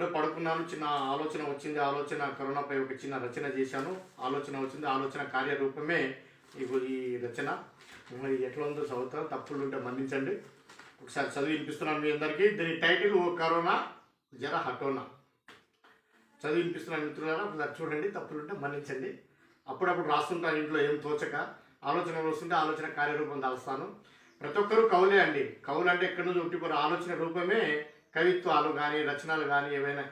ఇప్పుడే పడుకున్నాను, చిన్న ఆలోచన వచ్చింది. ఆలోచన కరోనాపై ఒక చిన్న రచన చేశాను. ఆలోచన వచ్చింది, ఆలోచన కార్యరూపమే ఇగో ఈ రచన. మరి ఎట్లా ఉందో చదువుతాను, తప్పులు ఉంటే మన్నించండి. ఒకసారి చదివి వినిపిస్తున్నాను మీ అందరికీ. దీని టైటిల్ ఓ కరోనా జర హటోనా. చదివి వినిపిస్తున్నాను మిత్రులారా, ఒకసారి చూడండి, తప్పులుంటే మన్నించండి. అప్పుడప్పుడు రాస్తుంటాను ఇంట్లో ఏం తోచక, ఆలోచనలు వస్తుంటే ఆలోచన కార్యరూపం దాల్స్తాను. ప్రతి ఒక్కరూ కవులే అండి. కవులు అంటే ఎక్కడి నుంచి ఉట్టిపోరు, ఆలోచన రూపమే కవిత్వాలు కానీ రచనలు కానీ ఏవైనా.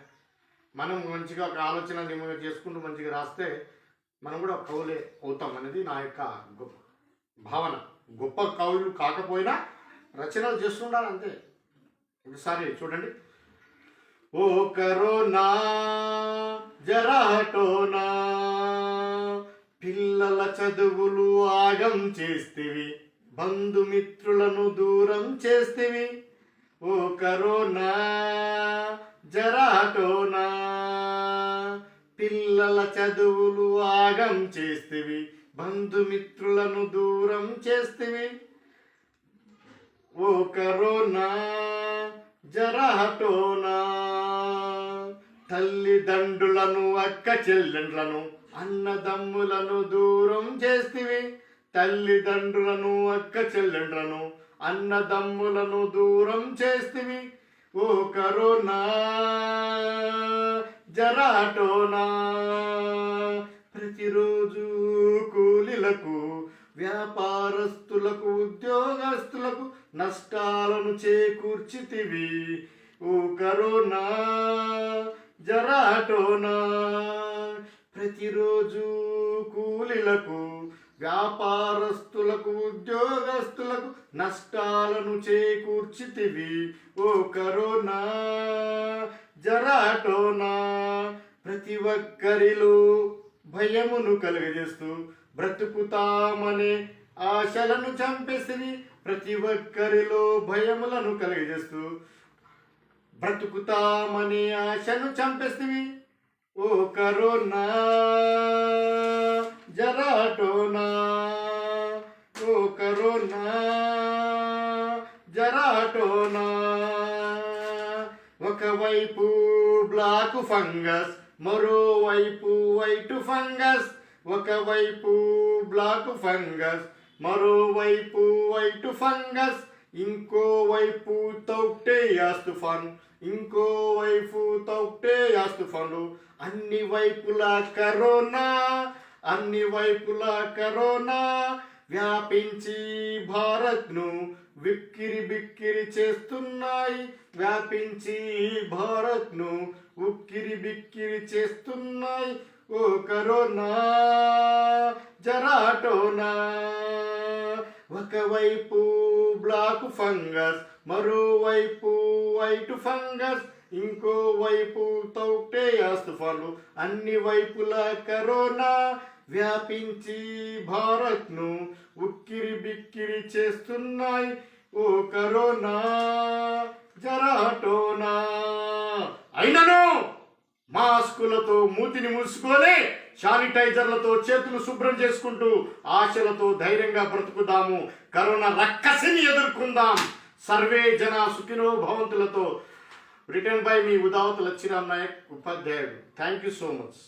మనం మంచిగా ఒక ఆలోచన నిమ్మగా చేసుకుంటూ మంచిగా రాస్తే మనం కూడా కవులే అవుతాం అనేది నా యొక్క భావన. గొప్ప కవులు కాకపోయినా రచనలు చేస్తుండాలి అంతే. ఒకసారి చూడండి. ఓ కరోనా జరా హటోనా, పిల్లల చదువులు ఆగం చేస్తేవి, బంధుమిత్రులను దూరం చేస్తేవి. ఓ కరోనా జరా హటోనా, పిల్లల చదువులు ఆగం చేస్తేవి, బంధుమిత్రులను దూరం చేస్తేవి. ఓ కరోనా జరా హటోనా, తల్లిదండ్రులను అక్క చెల్లెండ్లను అన్నదమ్ములను దూరం చేస్తేవి. తల్లిదండ్రులను అక్క చెల్లెండ్లను అన్నదమ్ములను దూరం చేస్తేవి. ఓ కరోనా జరా హటోనా, ప్రతిరోజు కూలీలకు వ్యాపారస్తులకు ఉద్యోగస్తులకు నష్టాలను చేకూర్చితివి. ఓ కరోనా జరా హటోనా, ప్రతిరోజు కూలీలకు వ్యాపారస్తులకు ఉద్యోగస్తులకు నష్టాలను చేకూర్చితివి. ఓ కరోనా జరా హటోనా, ప్రతి ఒక్కరిలో భయమును కలుగజేస్తూ బ్రతుకుతామనే ఆశలను చంపేసివి. ప్రతి ఒక్కరిలో భయములను కలిగజేస్తూ బ్రతుకుతామనే ఆశను చంపేసివి. ఓ కరోనా జరా హటోనా, ఓ కరోనా జరా హటోనా. ఒకవైపు బ్లాక్ ఫంగస్, మరోవైపు వైట్ ఫంగస్. ఒకవైపు బ్లాక్ ఫంగస్, మరోవైపు వైట్ ఫంగస్. ఇంకోవైపు తౌక్టే యాస్తుఫాన్, ఇంకోవైపు తౌక్టే యాస్తుఫాను. అన్ని వైపులా కరోనా, అన్ని వైపులా కరోనా వ్యాపించి భారత్ను విక్కిరి బిక్కిరి చేస్తున్నాయి. వ్యాపించి భారత్ను ఉక్కిరి బిక్కిరి చేస్తున్నాయి. ఓ కరోనా జరా హటోనా, ఒకవైపు బ్లాక్ ఫంగస్, మరోవైపు వైట్ ఫంగస్. ఇంకోవైపు తౌక్టే యాస్తుఫాను. అన్ని వైపులా కరోనా వ్యాపించి భారత్ను ఉక్కిరి బిక్కిరి చేస్తున్నాయి. ఓ కరోనా జరా హటోనా. అయినను మాస్కులతో మూతిని మూసుకొని శానిటైజర్లతో చేతులు శుభ్రం చేసుకుంటూ ఆశలతో ధైర్యంగా బ్రతుకుదాము. కరోనా రక్కసిని ఎదుర్కొందాం. సర్వే జన సుఖినో భవంతులతో. రిటర్న్ బై మీ ఉదావత్ లచ్చిరామ్ నాయక్, ఉపాధ్యాయుడు. Thank you so much.